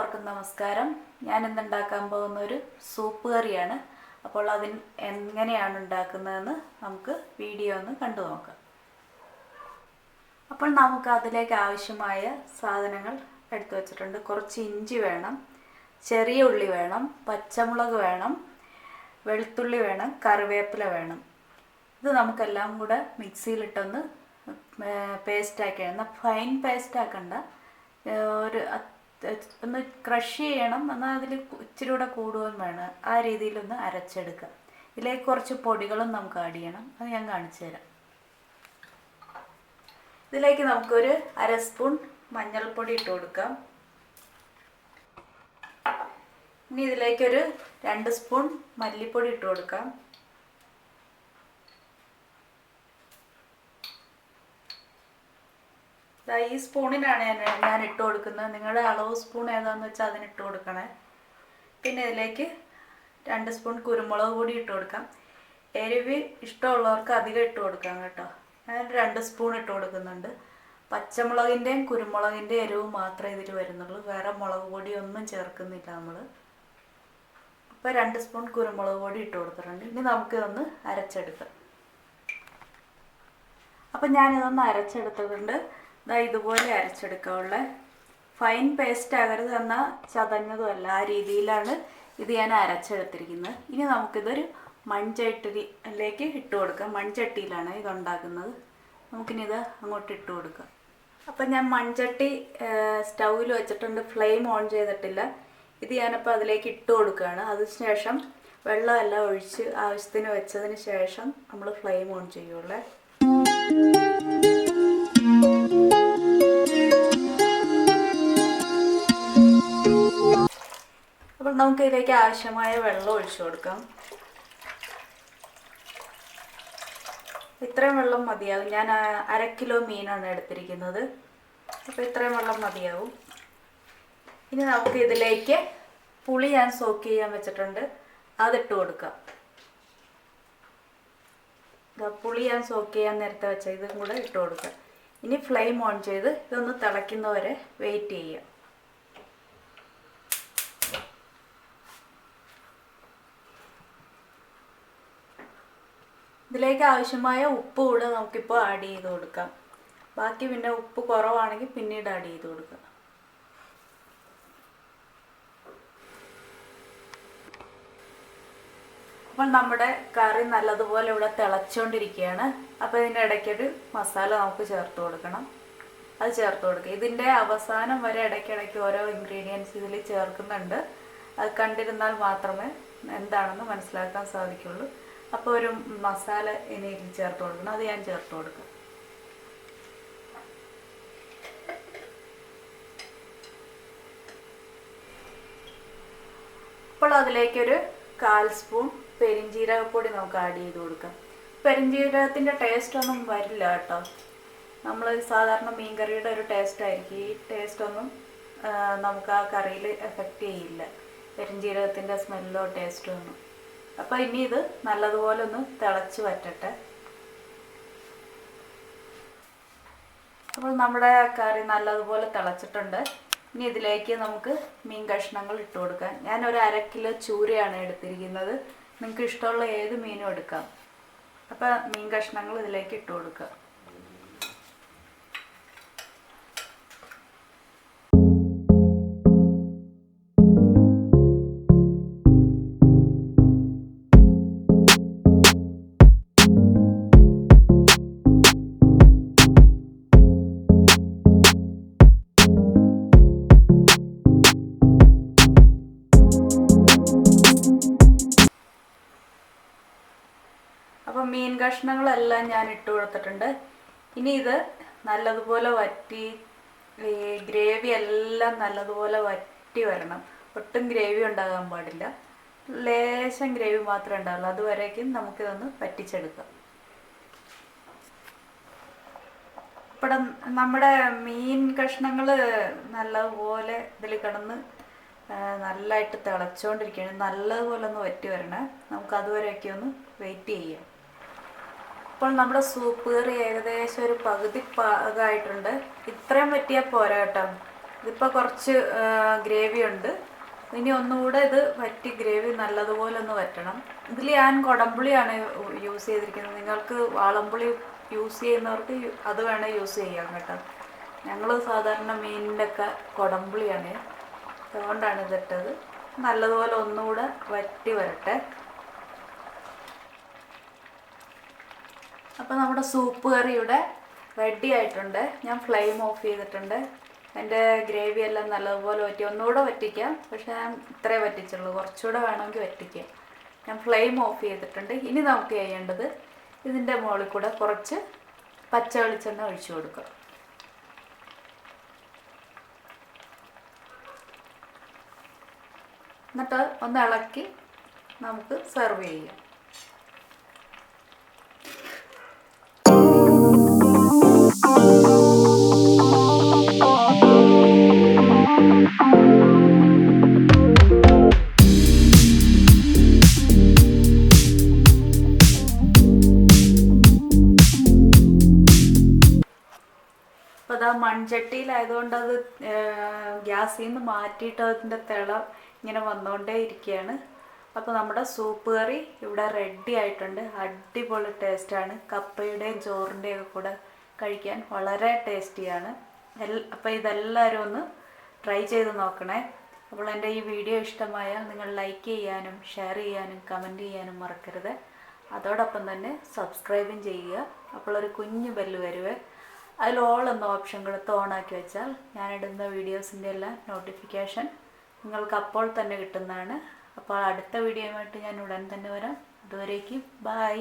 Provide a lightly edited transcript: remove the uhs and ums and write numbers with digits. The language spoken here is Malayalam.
എല്ലാവർക്കും നമസ്കാരം. ഞാൻ ഇന്ന് ഉണ്ടാക്കാൻ പോകുന്ന ഒരു സൂപ്പ് കറിയാണ്. അപ്പോൾ അതിന് എങ്ങനെയാണ് ഉണ്ടാക്കുന്നതെന്ന് നമുക്ക് വീഡിയോ ഒന്ന് കണ്ടു നോക്കാം. അപ്പോൾ നമുക്ക് അതിലേക്ക് ആവശ്യമായ സാധനങ്ങൾ എടുത്തു വച്ചിട്ടുണ്ട്. കുറച്ച് ഇഞ്ചി വേണം, ചെറിയ ഉള്ളി വേണം, പച്ചമുളക് വേണം, വെളുത്തുള്ളി വേണം, കറിവേപ്പില വേണം. ഇത് നമുക്കെല്ലാം കൂടെ മിക്സിയിലിട്ടൊന്ന് പേസ്റ്റാക്കി, എന്നാൽ ഫൈൻ പേസ്റ്റ് ആക്കണ്ട, ഒന്ന് ക്രഷ് ചെയ്യണം. എന്നാൽ അതിൽ ഇച്ചിരി കൂടെ കൂടുകയും വേണം. ആ രീതിയിലൊന്ന് അരച്ചെടുക്കുക. ഇതിലേക്ക് കുറച്ച് പൊടികളും നമുക്ക് ആഡ് ചെയ്യണം. അത് ഞാൻ കാണിച്ചു തരാം. ഇതിലേക്ക് നമുക്കൊരു 1/2 സ്പൂൺ മഞ്ഞൾപ്പൊടി ഇട്ട് കൊടുക്കാം. ഇനി ഇതിലേക്കൊരു 2 സ്പൂൺ മല്ലിപ്പൊടി ഇട്ട് കൊടുക്കാം. ഈ സ്പൂണിനാണ് ഞാൻ ഇട്ട് കൊടുക്കുന്നത്. നിങ്ങളുടെ അളവ് സ്പൂൺ ഏതാണെന്ന് വെച്ചാൽ അതിനിട്ട് കൊടുക്കണേ. പിന്നെ ഇതിലേക്ക് 2 സ്പൂൺ കുരുമുളക് പൊടി ഇട്ട് കൊടുക്കാം. എരിവ് ഇഷ്ടമുള്ളവർക്ക് അധികം ഇട്ട് കൊടുക്കാം കേട്ടോ. ഞാൻ 2 സ്പൂൺ ഇട്ട് കൊടുക്കുന്നുണ്ട്. പച്ചമുളകിൻ്റെയും കുരുമുളകിൻ്റെയും എരിവ് മാത്രമേ ഇതിൽ വരുന്നുള്ളൂ. വേറെ മുളക് പൊടിയൊന്നും ചേർക്കുന്നില്ല നമ്മൾ. അപ്പോൾ 2 സ്പൂൺ കുരുമുളക് പൊടി ഇട്ട് കൊടുത്തിട്ടുണ്ട്. ഇനി നമുക്കിതൊന്ന് അരച്ചെടുക്കാം. അപ്പം ഞാനിതൊന്ന് അരച്ചെടുത്തിട്ടുണ്ട്. ഇതുപോലെ അരച്ചെടുക്കാനുള്ള ഫൈൻ പേസ്റ്റ് ആകരുത്, എന്നാൽ ചതഞ്ഞതുമല്ല. ആ രീതിയിലാണ് ഇത് ഞാൻ അരച്ചെടുത്തിരിക്കുന്നത്. ഇനി നമുക്കിതൊരു മൺചട്ടിയിലേക്ക് ഇട്ട് കൊടുക്കാം. മൺചട്ടിയിലാണ് ഇതുണ്ടാക്കുന്നത്. നമുക്കിനി ഇത് അങ്ങോട്ട് ഇട്ട് കൊടുക്കാം. അപ്പം ഞാൻ മൺചട്ടി സ്റ്റൗവിൽ വെച്ചിട്ടുണ്ട്. ഫ്ലെയിം ഓൺ ചെയ്തിട്ടില്ല. ഇത് ഞാനപ്പോൾ അതിലേക്ക് ഇട്ട് കൊടുക്കുകയാണ്. അതിനുശേഷം വെള്ളമെല്ലാം ഒഴിച്ച് ആവശ്യത്തിന് വെച്ചതിന് ശേഷം നമ്മൾ ഫ്ലെയിം ഓൺ ചെയ്യുള്ളൂ. അപ്പോൾ നമുക്ക് ഇതിലേക്ക് ആവശ്യമായ വെള്ളം ഒഴിച്ചു കൊടുക്കാം. ഇത്രയും വെള്ളം മതിയാവും. ഞാൻ 1/2 കിലോ മീനാണ് എടുത്തിരിക്കുന്നത്. അപ്പോൾ ഇത്രയും വെള്ളം മതിയാവും. ഇനി നമുക്ക് ഇതിലേക്ക് പുളി ഞാൻ സോക്ക് ചെയ്യാൻ വെച്ചിട്ടുണ്ട്, അതിട്ട് കൊടുക്കാം. പുളി ഞാൻ സോക്ക് ചെയ്യാൻ നേരത്തെ വെച്ച ഇതും കൂടെ ഇട്ട് കൊടുക്കാം. ഇനി ഫ്ലെയിം ഓൺ ചെയ്ത് ഇതൊന്ന് തിളയ്ക്കുന്നവരെ വെയിറ്റ് ചെയ്യുക. ഇതിലേക്ക് ആവശ്യമായ ഉപ്പ് കൂടെ നമുക്കിപ്പോൾ ആഡ് ചെയ്ത് കൊടുക്കാം. ബാക്കി പിന്നെ ഉപ്പ് കുറവാണെങ്കിൽ പിന്നീട് ആഡ് ചെയ്ത് കൊടുക്കാം. അപ്പോൾ നമ്മുടെ കറി നല്ലതുപോലെ ഇവിടെ തിളച്ചുകൊണ്ടിരിക്കുകയാണ്. അപ്പോൾ ഇതിൻ്റെ ഇടയ്ക്കൊരു മസാല നമുക്ക് ചേർത്ത് കൊടുക്കണം. അത് ചേർത്ത് കൊടുക്കുക. ഇതിൻ്റെ അവസാനം വരെ ഇടയ്ക്കിടയ്ക്ക് ഓരോ ഇൻഗ്രീഡിയൻസ് ഇതിൽ ചേർക്കുന്നുണ്ട്. അത് കണ്ടിരുന്നാൽ മാത്രമേ എന്താണെന്ന് മനസ്സിലാക്കാൻ സാധിക്കുള്ളൂ. അപ്പോൾ ഒരു മസാല ഇനി ഇതിൽ ചേർത്ത് കൊടുക്കണം. അത് ഞാൻ ചേർത്ത് കൊടുക്കും. അപ്പോൾ അതിലേക്കൊരു 1/4 സ്പൂൺ പെരിഞ്ജീരകപ്പൊടി നമുക്ക് ആഡ് ചെയ്ത് കൊടുക്കാം. പെരിഞ്ജീരകത്തിൻ്റെ ടേസ്റ്റ് ഒന്നും വരില്ല കേട്ടോ. നമ്മൾ സാധാരണ മീൻ കറിയുടെ ഒരു ടേസ്റ്റ് ആയിരിക്കും. ഈ ടേസ്റ്റ് ഒന്നും നമുക്ക് ആ കറിയിൽ എഫക്റ്റ് ചെയ്യില്ല, പെരിഞ്ജീരകത്തിൻ്റെ സ്മെല്ലോ ടേസ്റ്റോ ഒന്നും. അപ്പോൾ ഇനി ഇത് നല്ലതുപോലെ ഒന്ന് തിളച്ച് വറ്റട്ടെ. അപ്പോൾ നമ്മുടെ കറി നല്ലതുപോലെ തിളച്ചിട്ടുണ്ട്. ഇനി ഇതിലേക്ക് നമുക്ക് മീൻ കഷ്ണങ്ങൾ ഇട്ട് കൊടുക്കാം. ഞാനൊരു 1/2 കിലോ ചൂരയാണ് എടുത്തിരിക്കുന്നത്. നിങ്ങൾക്ക് ഇഷ്ടമുള്ള ഏത് മീനും എടുക്കാം. അപ്പോൾ മീൻ കഷ്ണങ്ങൾ ഇതിലേക്ക് ഇട്ട് കൊടുക്കുക. അപ്പോൾ മീൻ കഷ്ണങ്ങളെല്ലാം ഞാൻ ഇട്ട് കൊടുത്തിട്ടുണ്ട്. ഇനി ഇത് നല്ലതുപോലെ വറ്റി, ഈ ഗ്രേവി എല്ലാം നല്ലതുപോലെ വറ്റി വരണം. ഒട്ടും ഗ്രേവി ഉണ്ടാകാൻ പാടില്ല. ലേശം ഗ്രേവി മാത്രമേ ഉണ്ടാവുള്ളൂ. അതുവരേക്കും നമുക്കിതൊന്ന് വറ്റിച്ചെടുക്കാം. ഇവിടെ നമ്മുടെ മീൻ കഷ്ണങ്ങൾ നല്ലതുപോലെ ഇതിൽ കിടന്ന് നല്ലതായിട്ട് തിളച്ചുകൊണ്ടിരിക്കുകയാണ്. നല്ലതുപോലെ ഒന്ന് വറ്റി വരണേ. നമുക്ക് അതുവരെയൊക്കെ ഒന്ന് വെയിറ്റ് ചെയ്യാം. ഇപ്പോൾ നമ്മുടെ സൂപ്പ് കറി ഏകദേശം ഒരു പകുതി പാകമായിട്ടുണ്ട്. ഇത്രയും വറ്റിയാൽ പോരാ കേട്ടോ. ഇതിപ്പോൾ കുറച്ച് ഗ്രേവി ഉണ്ട്. ഇനി ഒന്നുകൂടെ ഇത് വറ്റി ഗ്രേവി നല്ലതുപോലെ ഒന്ന് വറ്റണം. ഇതിൽ ഞാൻ കുടംപുളിയാണ് യൂസ് ചെയ്തിരിക്കുന്നത്. നിങ്ങൾക്ക് വാളംപുളി യൂസ് ചെയ്യുന്നവർക്ക് അത് വേണേൽ യൂസ് ചെയ്യാം കേട്ടോ. ഞങ്ങൾ സാധാരണ മീനിൻ്റെ ഒക്കെ കുടംപുളിയാണ്, അതുകൊണ്ടാണ് ഇതിട്ടത്. നല്ലതുപോലെ ഒന്നുകൂടെ വറ്റി വരട്ടെ. അപ്പോൾ നമ്മുടെ സൂപ്പ് കറി ഇവിടെ റെഡി ആയിട്ടുണ്ട്. ഞാൻ ഫ്ലെയിം ഓഫ് ചെയ്തിട്ടുണ്ട്. എൻ്റെ ഗ്രേവി എല്ലാം നല്ലതുപോലെ വറ്റി. ഒന്നുകൂടെ വറ്റിക്കാം, പക്ഷേ ഞാൻ ഇത്രേ വറ്റിച്ചുള്ളൂ. കുറച്ചുകൂടെ വേണമെങ്കിൽ വറ്റിക്കാം. ഞാൻ ഫ്ലെയിം ഓഫ് ചെയ്തിട്ടുണ്ട്. ഇനി നമുക്ക് ചെയ്യേണ്ടത് ഇതിൻ്റെ മുകളിൽ കൂടെ കുറച്ച് പച്ച വെളിച്ചെണ്ണ ഒഴിച്ചു കൊടുക്കുക. എന്നിട്ട് ഒന്ന് ഇളക്കി നമുക്ക് സെർവ് ചെയ്യാം. അപ്പോൾ അതാ മൺചട്ടിയിലായതുകൊണ്ട് അത് ഗ്യാസിൽ നിന്ന് മാറ്റിയിട്ട് അതിൻ്റെ തിള ഇങ്ങനെ വന്നുകൊണ്ടേ ഇരിക്കുകയാണ്. അപ്പോൾ നമ്മുടെ സൂപ്പ് കറി ഇവിടെ റെഡി ആയിട്ടുണ്ട്. അടിപൊളി ടേസ്റ്റാണ്. കപ്പയുടെയും ചോറിൻ്റെയും കൂടെ കഴിക്കാൻ വളരെ ടേസ്റ്റിയാണ്. അപ്പോൾ ഇതെല്ലാവരും ഒന്ന് ട്രൈ ചെയ്ത് നോക്കണേ. അപ്പോൾ എൻ്റെ ഈ വീഡിയോ ഇഷ്ടമായാൽ നിങ്ങൾ ലൈക്ക് ചെയ്യാനും ഷെയർ ചെയ്യാനും കമൻറ്റ് ചെയ്യാനും മറക്കരുത്. അതോടൊപ്പം തന്നെ സബ്സ്ക്രൈബും ചെയ്യുക. അപ്പോൾ ഒരു കുഞ്ഞു ബെല്ല് വരുവേ. അതിൽ ഓൾ എന്ന ഓപ്ഷൻ കൊടുത്ത് ഓണാക്കി വെച്ചാൽ ഞാനിടുന്ന വീഡിയോസിൻ്റെ എല്ലാം നോട്ടിഫിക്കേഷൻ നിങ്ങൾക്ക് അപ്പോൾ തന്നെ കിട്ടുന്നതാണ്. അപ്പോൾ അടുത്ത വീഡിയോയുമായിട്ട് ഞാൻ ഉടൻ തന്നെ വരാം. അതുവരേക്കും ബൈ.